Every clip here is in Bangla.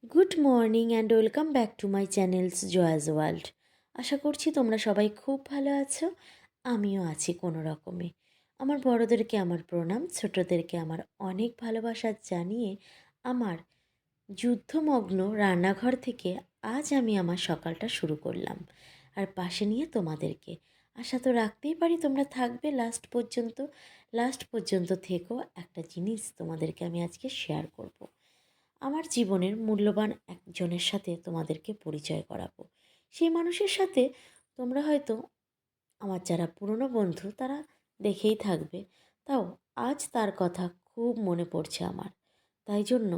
Good morning and welcome back to my channels Joya's world. আশা করছি তোমরা সবাই খুব ভালো আছো। আমিও আছি কোনো রকমে। আমার বড়োদেরকে আমার প্রণাম, ছোটোদেরকে আমার অনেক ভালোবাসা জানিয়ে আমার যুদ্ধমগ্ন রান্নাঘর থেকে আজ আমি আমার সকালটা শুরু করলাম। আর পাশে নিয়ে তোমাদেরকে আশা তো রাখতেই পারি তোমরা থাকবে লাস্ট পর্যন্ত থেকেও একটা জিনিস তোমাদেরকে আমি আজকে শেয়ার করব। আমার জীবনের মূল্যবান একজনের সাথে তোমাদেরকে পরিচয় করাবো। সেই মানুষের সাথে তোমরা হয়তো আমার যারা পুরনো বন্ধু তারা দেখেই থাকবে, তাও আজ তার কথা খুব মনে পড়ছে আমার, তাই জন্য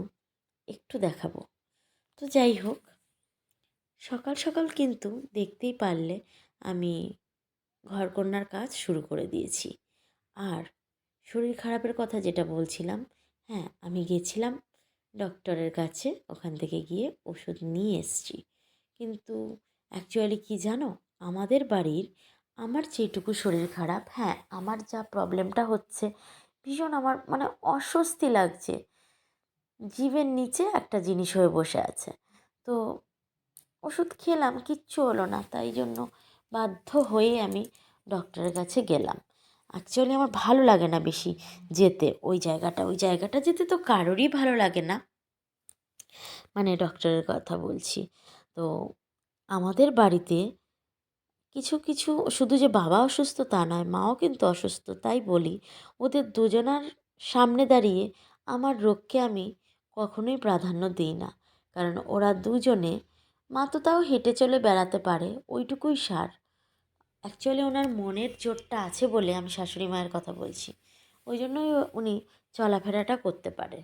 একটু দেখাবো। তো যাই হোক, সকাল সকাল কিন্তু দেখতেই পারলে আমি ঘরকন্নার কাজ শুরু করে দিয়েছি। আর শরীর খারাপের কথা যেটা বলছিলাম, হ্যাঁ আমি গেছিলাম ডক্টরের কাছে, ওখান থেকে গিয়ে ওষুধ নিয়ে এসেছি। কিন্তু অ্যাকচুয়ালি কি জানো, আমাদের বাড়ির আমার যেটুকু শরীর খারাপ, হ্যাঁ আমার যা প্রবলেমটা হচ্ছে, ভীষণ আমার মানে অস্বস্তি লাগছে, জিভের নিচে একটা জিনিস হয়ে বসে আছে। তো ওষুধ খেলাম, কিচ্ছু হলো না, তাই জন্য বাধ্য হয়ে আমি ডক্টরের কাছে গেলাম। অ্যাকচুয়ালি আমার ভালো লাগে না বেশি যেতে, ওই জায়গাটা যেতে তো কারোরই ভালো লাগে না, মানে ডক্টরের কথা বলছি। তো আমাদের বাড়িতে কিছু কিছু, শুধু যে বাবা অসুস্থ তা নয়, মাও কিন্তু অসুস্থ, তাই বলি ওদের দুজনার সামনে দাঁড়িয়ে আমার রোগকে আমি কখনোই প্রাধান্য দিই না। কারণ ওরা দুজনে, মা তো তাও হেঁটে চলে বেড়াতে পারে, ওইটুকুই সার। অ্যাকচুয়ালি ওনার মনের জোরটা আছে বলে আমি শাশুড়ি মায়ের কথা বলছি, ওই জন্যই উনি চলাফেরাটা করতে পারে।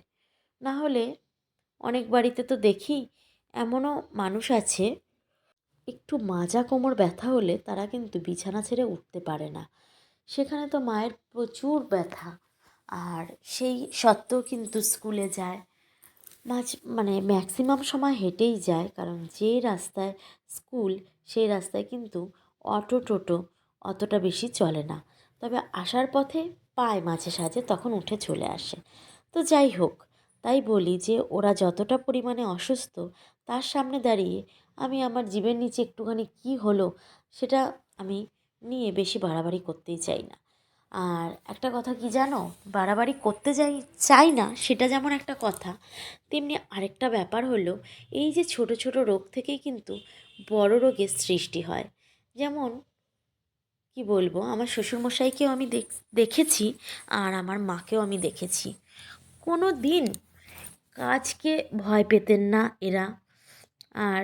না হলে অনেক বাড়িতে তো দেখি এমনও মানুষ আছে, একটু মাজা কোমর ব্যথা হলে তারা কিন্তু বিছানা ছেড়ে উঠতে পারে না। সেখানে তো মায়ের প্রচুর ব্যথা, আর সেই সত্ত্বেও কিন্তু স্কুলে যায়। মাঝ মানে ম্যাক্সিমাম সময় হেঁটেই যায়, কারণ যে রাস্তায় স্কুল সেই রাস্তায় কিন্তু অটো টোটো অতটা বেশি চলে না। তবে আসার পথে পায় মাঝে সাঝে, তখন উঠে চলে আসে। তো যাই হোক, তাই বলি যে ওরা যতটা পরিমাণে অসুস্থ, তার সামনে দাঁড়িয়ে আমি আমার জীবের নিচে একটুখানি কি হলো সেটা আমি নিয়ে বেশি বাড়াবাড়ি করতেই চাই না। আর একটা কথা কি জানো, বাড়াবাড়ি করতে চাই না সেটা যেমন একটা কথা, তেমনি আরেকটা ব্যাপার হলো, এই যে ছোট ছোট রোগ থেকেই কিন্তু বড় রোগের সৃষ্টি হয়। যেমন কি বলবো, আমার শ্বশুরমশাইকেও আমি দেখেছি, আর আমার মাকেও আমি দেখেছি। কোনো দিন কাজকে ভয় পেতেন না এরা। আর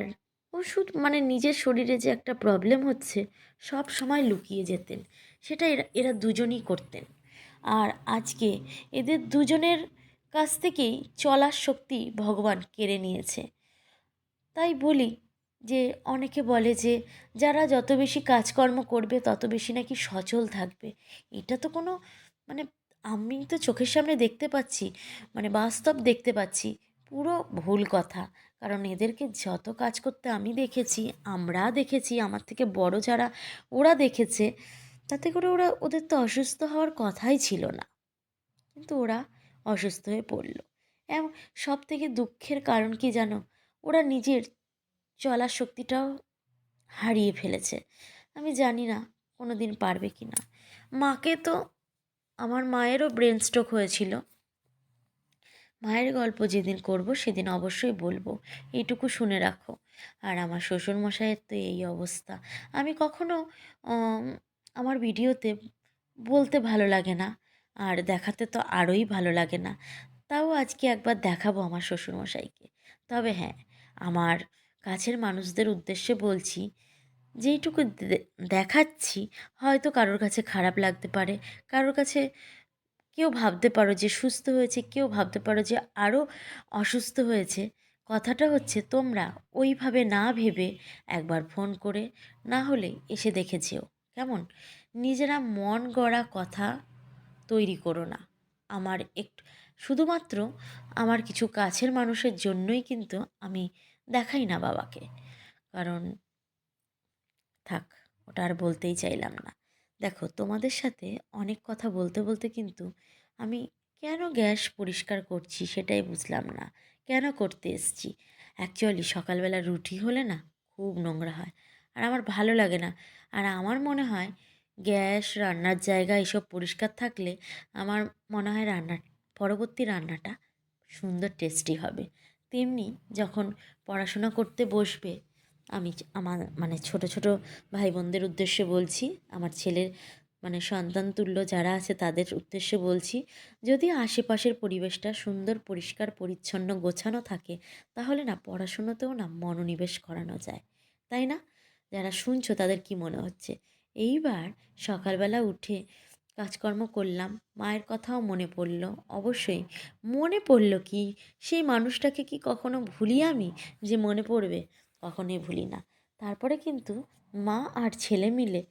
ওষুধ মানে নিজের শরীরে যে একটা প্রবলেম হচ্ছে সব সময় লুকিয়ে যেতেন, সেটা এরা এরা দুজনই করতেন। আর আজকে এদের দুজনের কাছ থেকেই চলার শক্তি ভগবান কেড়ে নিয়েছে। তাই বলি যে, অনেকে বলে যে যারা যত বেশি কাজকর্ম করবে তত বেশি নাকি সচল থাকবে। এটা তো কোনো মানে, আমি তো চোখের সামনে দেখতে পাচ্ছি, মানে বাস্তব দেখতে পাচ্ছি, পুরো ভুল কথা। কারণ এদেরকে যত কাজ করতে আমি দেখেছি, আমরা দেখেছি, আমার থেকে বড় যারা ওরা দেখেছে, তাতে করে ওদের তো অসুস্থ হওয়ার কথাই ছিল না, কিন্তু ওরা অসুস্থ হয়ে পড়লো। এবং সব থেকে দুঃখের কারণ কি জানো, ওরা নিজের চলার শক্তিটাও হারিয়ে ফেলেছে। আমি জানি না কোনো দিন পারবে কি না। মাকে তো, আমার মায়েরও ব্রেন স্ট্রোক হয়েছিল। মায়ের গল্প যেদিন করব সেদিন অবশ্যই বলবো, এইটুকু শুনে রাখো। আর আমার শ্বশুরমশাইয়ের তো এই অবস্থা, আমি কখনো উম, আমার ভিডিওতে বলতে ভালো লাগে না, আর দেখাতে তো আরোই ভালো লাগে না। তাও আজকে একবার দেখাবো আমার শ্বশুরমশাইকে। তবে হ্যাঁ, আমার কাছের মানুষদের উদ্দেশ্যে বলছি, যেইটুকু দেখাচ্ছি হয়তো কারোর কাছে খারাপ লাগতে পারে, কারোর কাছে কেউ ভাবতে পারো যে সুস্থ হয়েছে, কেউ ভাবতে পারো যে আরও অসুস্থ হয়েছে। কথাটা হচ্ছে, তোমরা ওইভাবে না ভেবে একবার ফোন করে না হলে এসে দেখে যেও, কেমন? নিজেরা মন গড়া কথা তৈরি করো না। আমার একটু, শুধুমাত্র আমার কিছু কাছের মানুষের জন্যই কিন্তু আমি দেখাই না বাবাকে। কারণ থাক, ওটা আর বলতেই চাইলাম না। দেখো, তোমাদের সাথে অনেক কথা বলতে বলতে কিন্তু আমি কেন গ্যাস পরিষ্কার করছি সেটাই বুঝলাম না, কেন করতে এসছি। অ্যাকচুয়ালি সকালবেলা রুটি হলে না খুব নোংরা হয়, আর আমার ভালো লাগে না। আর আমার মনে হয় গ্যাস, রান্নার জায়গা এসব পরিষ্কার থাকলে আমার মনে হয় পরবর্তী রান্নাটা সুন্দর টেস্টি হবে। তেমনি যখন পড়াশোনা করতে বসবে, আমি আমার মানে ছোট ছোট ভাই বোনদের উদ্দেশ্যে বলছি, আমার ছেলের মানে সন্তান তুল্য যারা আছে তাদের উদ্দেশ্যে বলছি, যদি আশেপাশের পরিবেশটা সুন্দর, পরিষ্কার, পরিচ্ছন্ন, গোছানো থাকে, তাহলে না পড়াশুনোতেও না মনোনিবেশ করানো যায়, তাই না? যারা শুনছো তাদের কি মনে হচ্ছে? এইবার সকালবেলা উঠে কাজকর্ম করলাম, মায়ের কথাও মনে পড়ল। অবশ্যই মনে পড়ল কি, সেই মানুষটাকে কি কখনো ভুলি আমি? যে মনে পড়বে, কখনোই ভুলি না। তারপরে কিন্তু মা আর ছেলে মিলে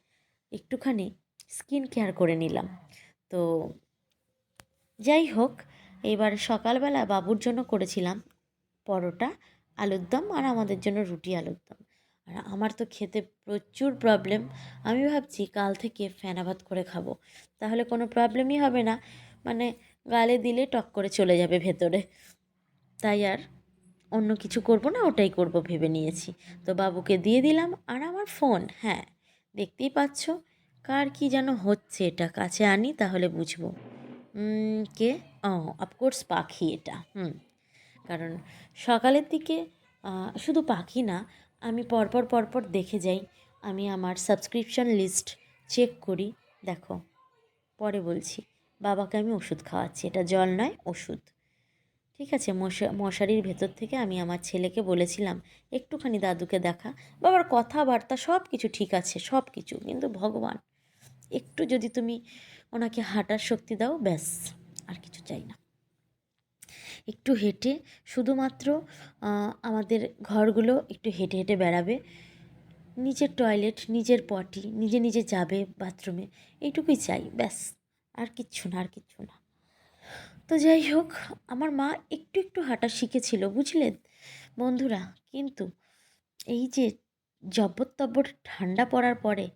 একটুখানি স্কিন কেয়ার করে নিলাম। তো যাই হোক, এবার সকালবেলা বাবুর জন্য করেছিলাম পরোটা, আলুর দম, আর আমাদের জন্য রুটি আলুর দম। আর আমার তো খেতে প্রচুর প্রবলেম। আমি ভাবছি কাল থেকে ফেনা ভাত করে খাবো, তাহলে কোনো প্রবলেমই হবে না, মানে গালে দিলে টক করে চলে যাবে ভেতরে। তাই আর অন্য কিছু করব না, ওটাই করব ভেবে নিয়েছি। তো বাবুকে দিয়ে দিলাম। আর আমার ফোন, হ্যাঁ, দেখতেই পাচ্ছ কার কি যেন হচ্ছে, এটা কাছে আনি তাহলে বুঝবো। কে? ও, অফকোর্স পাখি এটা। কারণ সকালের দিকে শুধু পাখি না, আমি পরপর পরপর দেখে যাই। আমি আমার সাবস্ক্রিপশন লিস্ট চেক করি। দেখো, পরে বলছি। বাবাকে আমি ওষুধ খাওয়াচ্ছি, এটা জল নয়, ওষুধ। ঠিক আছে, মশারির ভেতর থেকে আমি আমার ছেলেকে বলেছিলাম একটুখানি দাদুকে দেখা। বাবার কথাবার্তা সব কিছু ঠিক আছে, সব কিছু, কিন্তু ভগবান একটু যদি তুমি ওনাকে হাঁটার শক্তি দাও, ব্যাস, আর কিছু চাই না। একটু হেঁটে, শুধুমাত্র আমাদের ঘরগুলো একটু হেঁটে হেঁটে বেড়াবে, নিজের টয়লেট, নিজের পটি, নিজে নিজে যাবে বাথরুমে, এইটুকুই চাই, ব্যাস। আর কিচ্ছু না, আর কিচ্ছু না। তো যাই হোক, আমার মা একটু একটু হাঁটা শিখেছিল, বুঝলেন বন্ধুরা। কিন্তু এই যে জব্বর তব্বর ঠান্ডা পড়ার পরে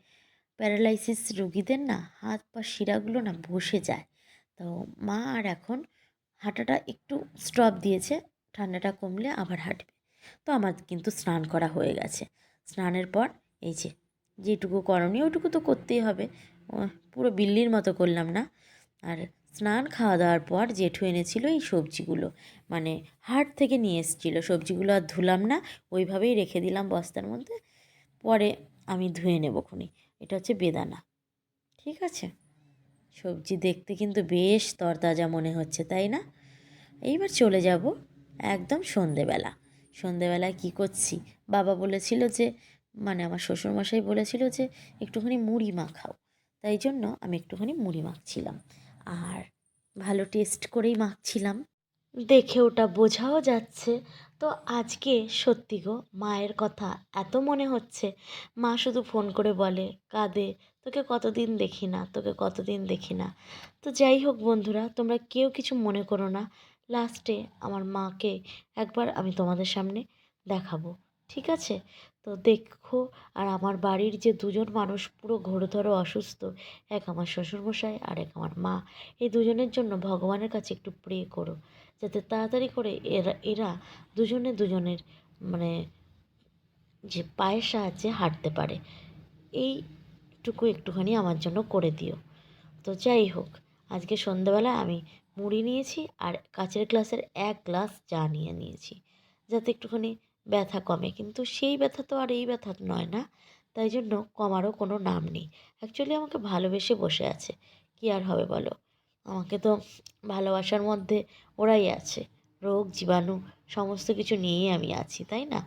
প্যারালাইসিস রোগীদের না হাত পা শিরাগুলো না বসে যায়। তো মা আর এখন হাঁটাটা একটু স্টপ দিয়েছে, ঠান্ডাটা কমলে আবার হাঁটবে। তো আমার কিন্তু স্নান করা হয়ে গেছে। স্নানের পর এই যে যেটুকু করণীয় ওটুকু তো করতেই হবে, পুরো বিল্লির মতো করলাম না। আর স্নান খাওয়া দাওয়ার পর জেঠু এনেছিল এই সবজিগুলো, মানে হাট থেকে নিয়ে এসেছিলো সবজিগুলো, আর ধুলাম না, ওইভাবেই রেখে দিলাম বস্তার মধ্যে। পরে আমি ধুয়ে নেবো খুনি। এটা হচ্ছে বেদানা, ঠিক আছে? সবজি দেখতে কিন্তু বেশ তরতাজা মনে হচ্ছে, তাই না? এইবার চলে যাব একদম সন্ধেবেলা। সন্ধেবেলায় কী করছি, বাবা বলেছিল যে, মানে আমার শ্বশুরমশাই বলেছিল যে একটুখানি মুড়ি মাখাও, তাই জন্য আমি একটুখানি মুড়ি মাখছিলাম। আর ভালো টেস্ট করেই মাখছিলাম, দেখে ওটা বোঝাও যাচ্ছে। তো আজকে সত্যি গো, মায়ের কথা এত মনে হচ্ছে। মা শুধু ফোন করে বলে, কাঁদে, তোকে কতদিন দেখি না, তোকে কতদিন দেখি না। তো যাই হোক বন্ধুরা, তোমরা কেউ কিছু মনে করো না। লাস্টে আমার মাকে একবার আমি তোমাদের সামনে দেখাবো, ঠিক আছে? তো দেখো। আর আমার বাড়ির যে দুজন মানুষ পুরো ঘোরতর অসুস্থ, এক আমার শ্বশুরমশাই আর এক আমার মা, এই দুজনের জন্য ভগবানের কাছে একটু প্রে করো, যাতে তাড়াতাড়ি করে এরা দুজনে দুজনের মানে যে পায়ের সাহায্যে হাঁটতে পারে, এইটুকু একটুখানি আমার জন্য করে দিও। তো যাই হোক, আজকে সন্ধ্যাবেলা আমি মুড়ি নিয়েছি আর কাচের গ্লাসের 1 গ্লাস চা নিয়ে নিয়েছি, যাতে একটুখানি ব্যথা কমে। কিন্তু সেই ব্যথা তো আর এই ব্যথা নয় না, তাই জন্য কমারও কোনো নাম নেই। অ্যাকচুয়ালি আমাকে ভালোবেসে বসে আছে, কী আর হবে বলো? আমাকে তো ভালোবাসার মধ্যে ওরাই আছে, রোগ জীবাণু সমস্ত কিছু নিয়েই আমি আছি, তাই না?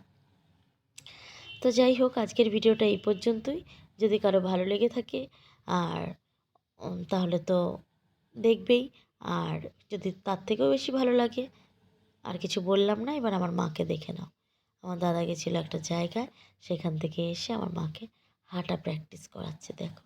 তো যাই হোক, আজকের ভিডিওটা এই পর্যন্তই। যদি কারো ভালো লেগে থাকে আর তাহলে তো দেখবেই। আর যদি তার থেকেও বেশি ভালো লাগে, আর কিছু বললাম না, এবার আমার মাকে দেখে নাও। আমার দাদা গেছিলো একটা জায়গায়, সেখান থেকে এসে আমার মাকে হাঁটা প্র্যাকটিস করাচ্ছে, দেখো।